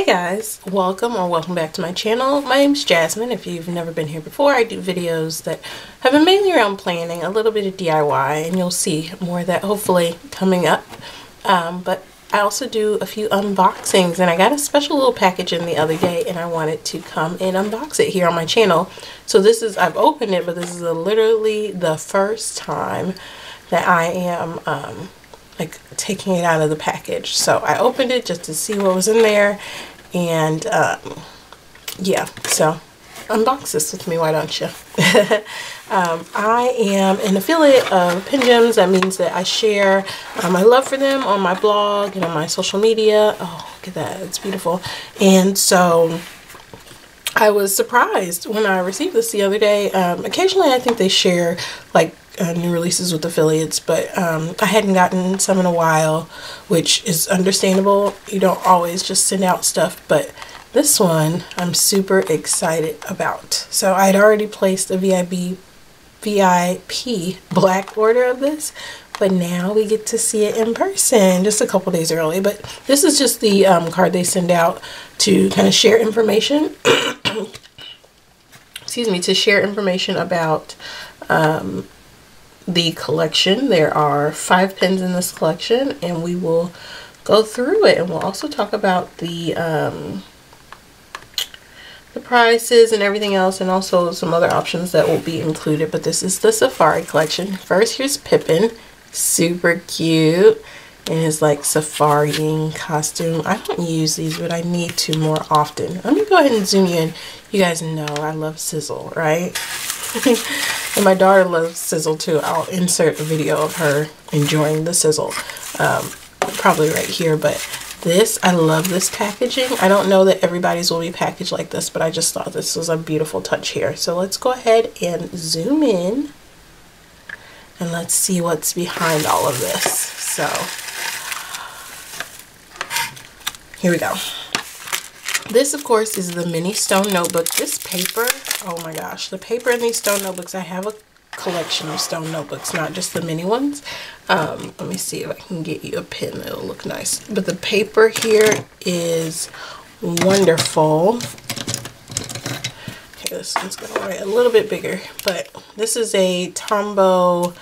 Hey guys, welcome back to my channel. My name's Jasmine. If you've never been here before, I do videos that have been mainly around planning, a little bit of DIY, and you'll see more of that hopefully coming up. But I also do a few unboxings, and I got a special little package in the other day and I wanted to come and unbox it here on my channel. So this is, I've opened it, but this is literally the first time that I am like taking it out of the package. So I opened it just to see what was in there, and yeah, so unbox this with me, why don't you? I am an affiliate of PenGems. That means that I share my love for them on my blog and on my social media. Oh, look at that, it's beautiful. And so I was surprised when I received this the other day. Occasionally I think they share like new releases with affiliates, but I hadn't gotten some in a while, which is understandable. You don't always just send out stuff, but this one I'm super excited about. So I'd already placed a VIP black order of this, but now we get to see it in person just a couple days early. But this is just the card they send out to kind of share information excuse me, to share information about the collection. There are 5 pens in this collection, and we will go through it, and we'll also talk about the prices and everything else, and also some other options that will be included. But this is the Safari collection. First, here's Pippin, super cute in his like safari costume. I don't use these, but I need to more often. Let me go ahead and zoom you in. You guys know I love sizzle, right? And my daughter loves sizzle too. I'll insert a video of her enjoying the sizzle probably right here. But this, I love this packaging. I don't know that everybody's will be packaged like this, but I just thought this was a beautiful touch here. So let's go ahead and zoom in and let's see what's behind all of this. So here we go. This, of course, is the mini stone notebook. This paper, oh my gosh, the paper in these stone notebooks, I have a collection of stone notebooks, not just the mini ones. Let me see if I can get you a pin that'll look nice. But the paper here is wonderful. Okay, this one's going to write a little bit bigger, but this is a Tombow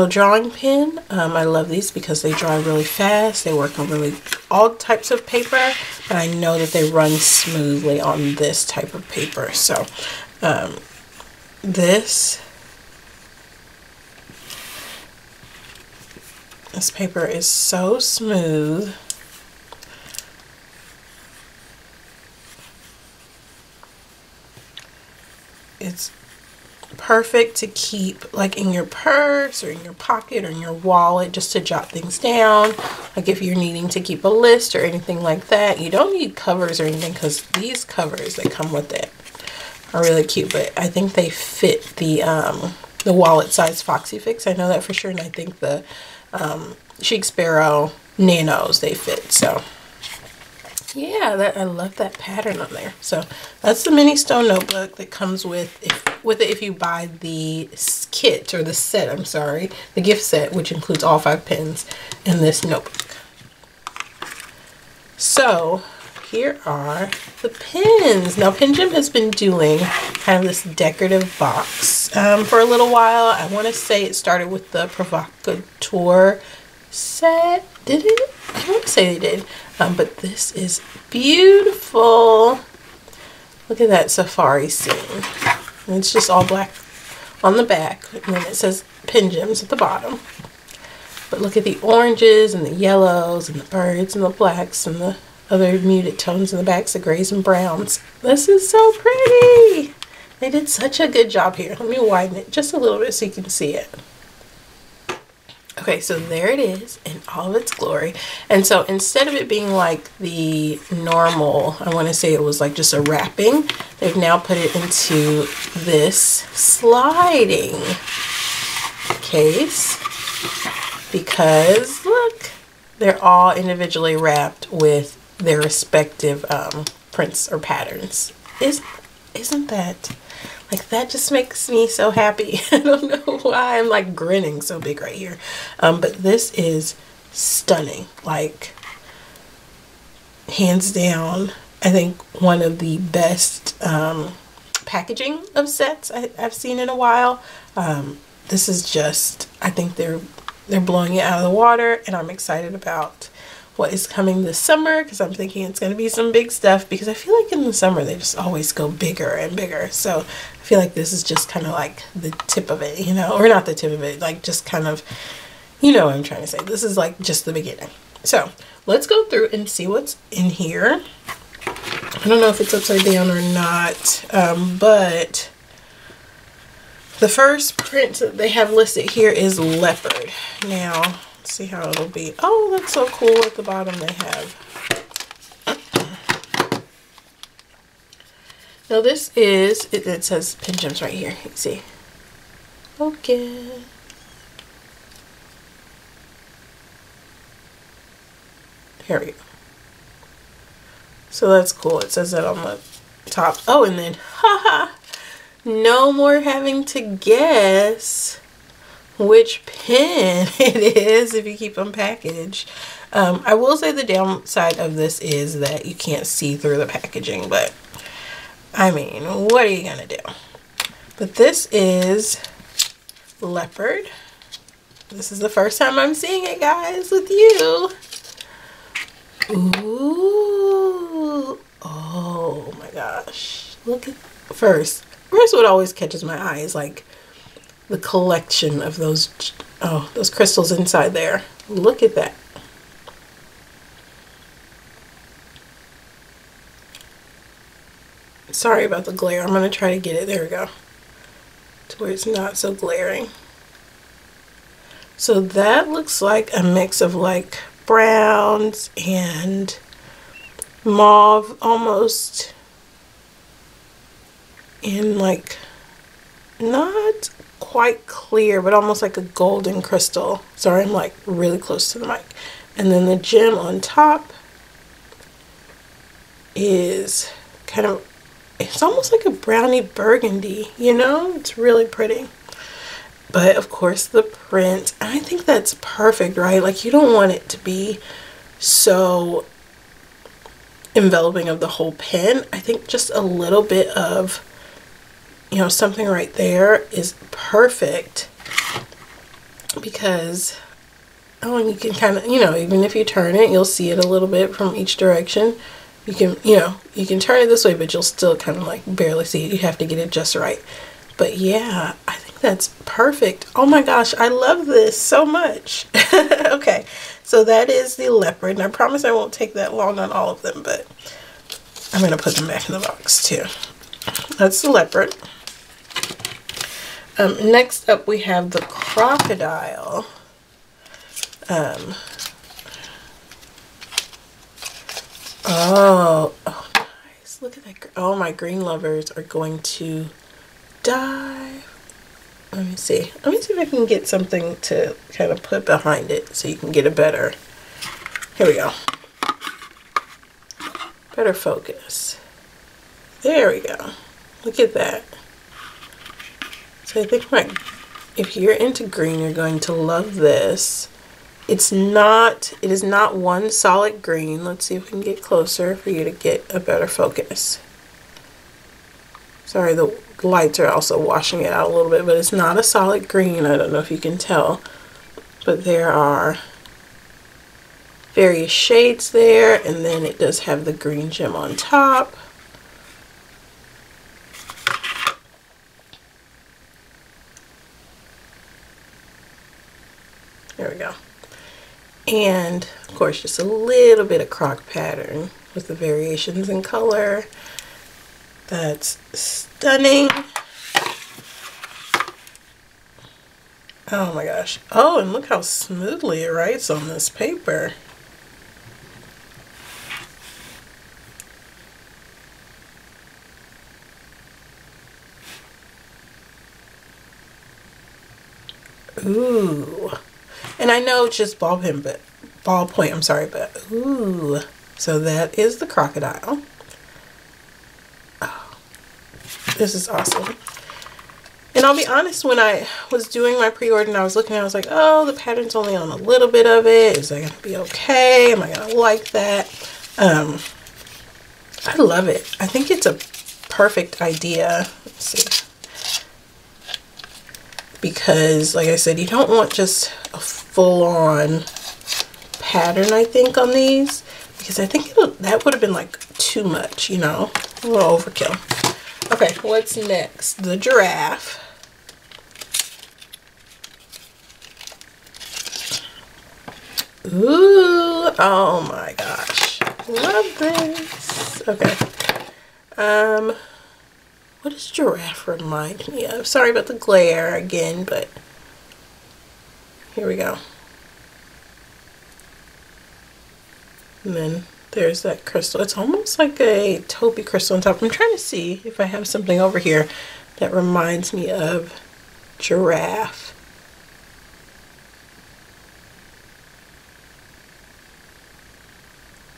Drawing Pin. I love these because they dry really fast. They work on really all types of paper, but I know that they run smoothly on this type of paper. So this paper is so smooth. It's perfect to keep like in your purse or in your pocket or in your wallet, just to jot things down. Like if you're needing to keep a list or anything like that. You don't need covers or anything, because these covers that come with it are really cute, but I think they fit the wallet size Foxy Fix. I know that for sure, and I think the Chic Sparrow Nanos, they fit. So yeah, that, I love that pattern on there. So that's the mini stone notebook that comes with it if you buy the kit, or the set, I'm sorry, the gift set, which includes all 5 pens in this notebook. So here are the pens. Now PenGem has been doing kind of this decorative box for a little while. I want to say it started with the Provocateur set. Did it? I want to say they did. But this is beautiful. Look at that safari scene. And it's just all black on the back, and then it says PenGems at the bottom. But look at the oranges and the yellows and the birds and the blacks and the other muted tones in the backs, the grays and browns. This is so pretty. They did such a good job here. Let me widen it just a little bit so you can see it. Okay, so there it is in all of its glory. And so instead of it being like the normal, I want to say it was like just a wrapping, they've now put it into this sliding case, because look, they're all individually wrapped with their respective prints or patterns. Isn't that, like, that just makes me so happy. I don't know why I'm like grinning so big right here. But this is stunning. Like, hands down, I think one of the best packaging of sets I've seen in a while. This is just, I think they're blowing it out of the water, and I'm excited about what is coming this summer, because I'm thinking it's going to be some big stuff, because I feel like in the summer they just always go bigger and bigger. So I feel like this is just kind of like the tip of it, you know, or not the tip of it, like just kind of, you know what I'm trying to say. This is like just the beginning. So let's go through and see what's in here. I don't know if it's upside down or not, but the first print that they have listed here is Leopard. Now, let's see how it'll be. Oh, that's so cool. At the bottom they have. Now this is, it says PenGems right here. You can see. Okay. Here we go. So that's cool. It says that on the top. Oh, and then, haha, no more having to guess which pen it is if you keep them packaged. I will say the downside of this is that you can't see through the packaging, but I mean, what are you gonna do? But this is Leopard. This is the first time I'm seeing it, guys, with you. Ooh, oh my gosh. Look at, first what always catches my eye is like the collection of those, oh, those crystals inside there. Look at that. Sorry about the glare. I'm going to try to get it, there we go, to where it's not so glaring. So that looks like a mix of like browns and mauve almost, in like not quite clear but almost like a golden crystal. Sorry, I'm like really close to the mic. And then the gem on top is kind of, it's almost like a brownie burgundy, you know, it's really pretty. But of course the print, I think that's perfect, right? Like you don't want it to be so enveloping of the whole pen. I think just a little bit of, you know, something right there is perfect, because, oh, and you can kind of, you know, even if you turn it, you'll see it a little bit from each direction. You can, you know, you can turn it this way, but you'll still kind of like barely see it. You have to get it just right. But yeah, I think that's perfect. Oh my gosh, I love this so much. Okay, so that is the Leopard, and I promise I won't take that long on all of them, but I'm going to put them back in the box too. That's the Leopard. Next up we have the Crocodile. Oh, nice. Look at that. Oh, my green lovers are going to die. Let me see. Let me see if I can get something to kind of put behind it so you can get a better. Here we go. Better focus. There we go. Look at that. So I think if you're into green, you're going to love this. It is not one solid green. Let's see if we can get closer for you to get a better focus. Sorry, the lights are also washing it out a little bit, but it's not a solid green. I don't know if you can tell, but there are various shades there, and then it does have the green gem on top. There we go. And of course just a little bit of croc pattern with the variations in color. That's stunning. Oh my gosh. Oh, and look how smoothly it writes on this paper. Ooh. And I know it's just ballpoint, I'm sorry, but ooh. So that is the Crocodile. Oh, this is awesome. And I'll be honest, when I was doing my pre-order and I was looking, I was like, oh, the pattern's only on a little bit of it. Is that going to be okay? Am I going to like that? I love it. I think it's a perfect idea. Let's see. Because, like I said, you don't want just a full-on pattern, I think, on these. Because I think that would have been, like, too much, you know? A little overkill. Okay, what's next? The giraffe. Ooh, oh my gosh. Love this. Okay. What does giraffe remind me of? Sorry about the glare again, but here we go. And then there's that crystal. It's almost like a taupey crystal on top. I'm trying to see if I have something over here that reminds me of giraffe.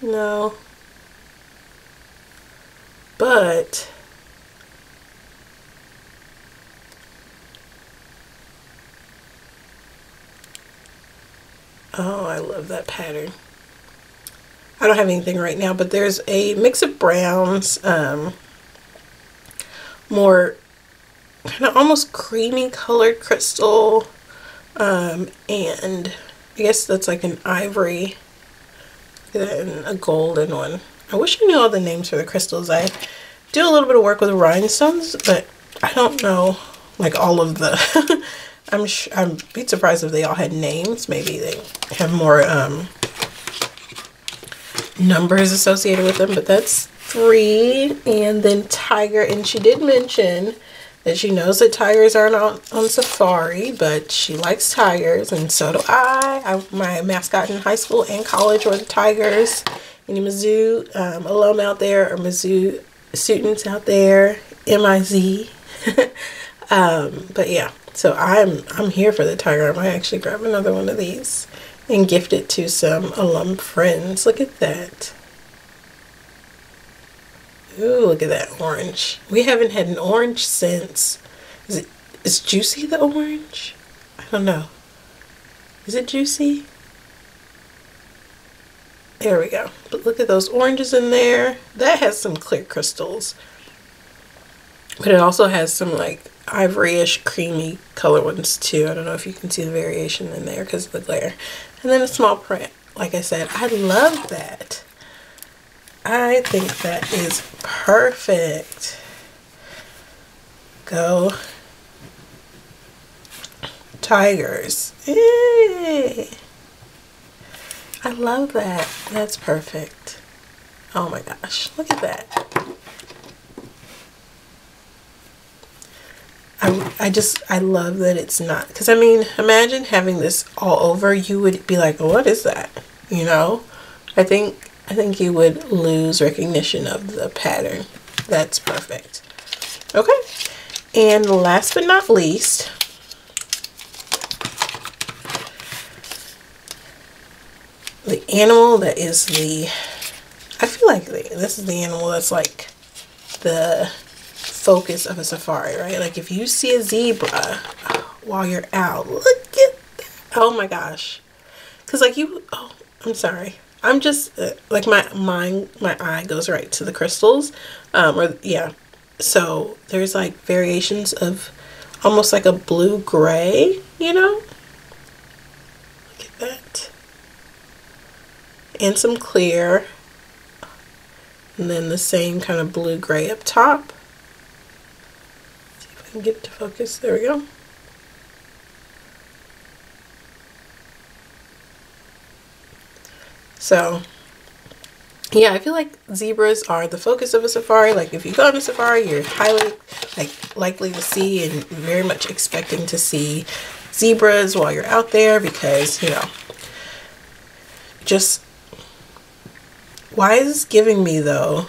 No. But oh, I love that pattern. I don't have anything right now, but there's a mix of browns, more kind of almost creamy colored crystal, and I guess that's like an ivory and a golden one. I wish I knew all the names for the crystals. I do a little bit of work with rhinestones, but I don't know like all of the I'd be surprised if they all had names. Maybe they have more numbers associated with them, but that's 3. And then tiger, and she did mention that she knows that tigers aren't on safari, but she likes tigers, and so do I. My mascot in high school and college were the tigers. Any Mizzou alum out there, or Mizzou students out there, M-I-Z. But yeah, so I'm here for the tiger. I might actually grab another one of these and gift it to some alum friends. Look at that. Ooh, look at that orange. We haven't had an orange since, is Juicy the orange? I don't know. Is it Juicy? There we go. But look at those oranges in there. That has some clear crystals. But it also has some like ivory-ish creamy color ones too. I don't know if you can see the variation in there because of the glare. And then a small print. Like I said, I love that. I think that is perfect. Go Tigers. Yay! I love that. That's perfect. Oh my gosh, look at that. I love that it's not, because I mean, imagine having this all over, you would be like, what is that? You know, I think you would lose recognition of the pattern. That's perfect. Okay, and last but not least, the animal that is I feel like this is the animal that's like the focus of a safari, right? Like if you see a zebra while you're out, look at that. Oh my gosh. Because like oh, I'm sorry. I'm just like my eye goes right to the crystals. Yeah. So there's like variations of almost like a blue gray, you know? Look at that. And some clear. And then the same kind of blue gray up top. See if I can get it to focus. There we go. So yeah, I feel like zebras are the focus of a safari. Like if you go on a safari, you're highly likely to see and very much expecting to see zebras while you're out there, because, you know, just why is this giving me though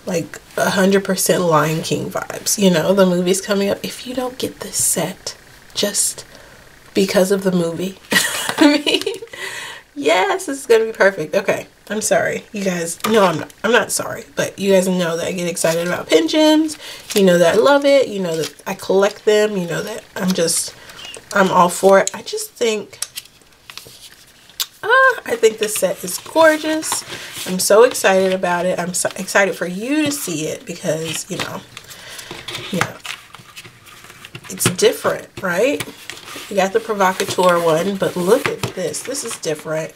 like 100% Lion King vibes? You know, the movie's coming up. If you don't get this set just because of the movie, I mean, yes, this is gonna be perfect. Okay, I'm sorry, you guys. No, I'm not sorry, but you guys know that I get excited about PenGems. You know that I love it. You know that I collect them. You know that I'm all for it. I just think, I think this set is gorgeous. I'm so excited about it. I'm so excited for you to see it because, you know, it's different, right? You got the provocateur one, but look at this. This is different.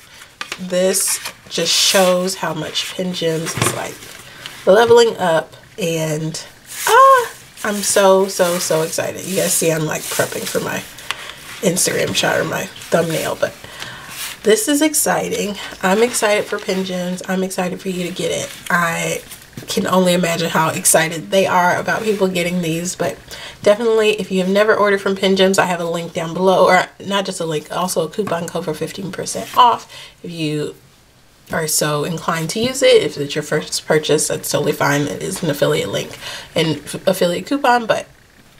This just shows how much PenGems is like leveling up, and I'm so excited. You guys see I'm like prepping for my Instagram shot or my thumbnail, but this is exciting. I'm excited for PenGems. I'm excited for you to get it. I can only imagine how excited they are about people getting these, but definitely if you have never ordered from PenGems, I have a link down below, or not just a link, also a coupon code for 15% off if you are so inclined to use it. If it's your first purchase, that's totally fine. It is an affiliate link and affiliate coupon, but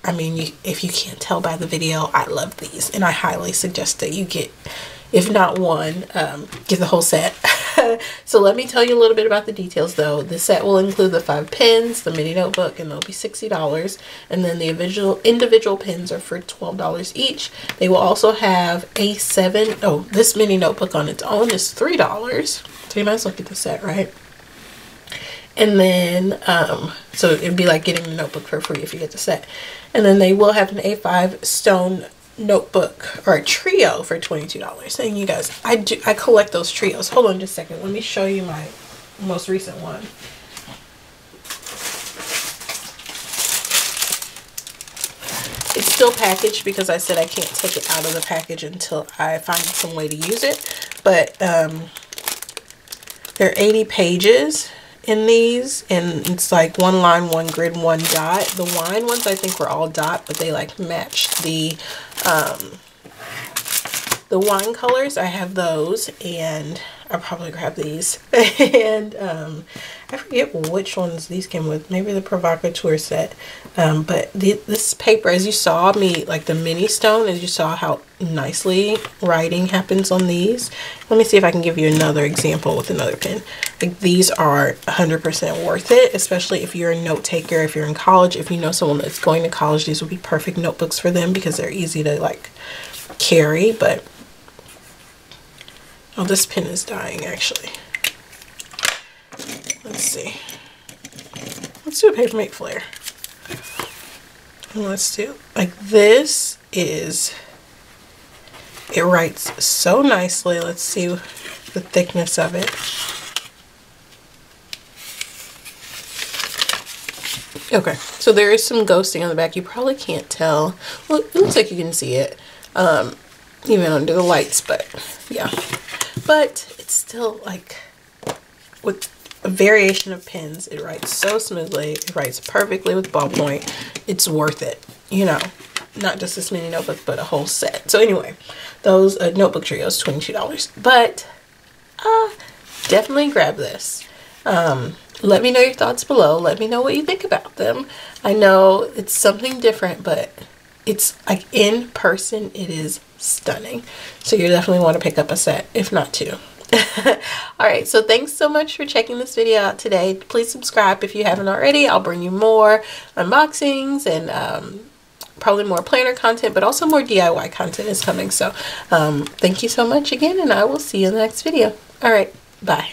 I mean, if you can't tell by the video, I love these and I highly suggest that you get, if not one, get the whole set. So let me tell you a little bit about the details though. The set will include the 5 pens, the mini notebook, and they'll be $60. And then the individual pens are for $12 each. They will also have a this mini notebook on its own is $3. So you might as well get the set, right? And then, so it'd be like getting the notebook for free if you get the set. And then they will have an A5 stone notebook or a trio for $22. And you guys, I collect those trios. Hold on just a second. Let me show you my most recent one. It's still packaged because I said I can't take it out of the package until I find some way to use it. But there are 80 pages in these, and it's like 1 line, 1 grid, 1 dot. The wine ones I think were all dot, but they like matched the wine colors. I have those, and I'll probably grab these. And I forget which ones these came with. Maybe the provocateur set. But this paper, as you saw me, like the mini stone, as you saw how nicely writing happens on these. Let me see if I can give you another example with another pen. Like these are 100% worth it, especially if you're a note taker, if you're in college, if you know someone that's going to college, these would be perfect notebooks for them because they're easy to like carry. But oh, this pen is dying actually. Let's see. Let's do a Papermate Flair. And let's do, like, this is, it writes so nicely. Let's see the thickness of it. Okay, so there is some ghosting on the back. You probably can't tell. Well, it looks like you can see it, even under the lights, but yeah. But it's still like, with a variation of pens, it writes so smoothly. It writes perfectly with ballpoint. It's worth it, you know, not just this mini notebook, but a whole set. So anyway, those notebook trios, $22. But definitely grab this. Let me know your thoughts below. Let me know what you think about them. I know it's something different, but it's like in person, it is stunning. So you definitely want to pick up a set, if not 2. Alright, so thanks so much for checking this video out today. Please subscribe if you haven't already. I'll bring you more unboxings and probably more planner content, but also more DIY content is coming. So thank you so much again, and I will see you in the next video. Alright, bye.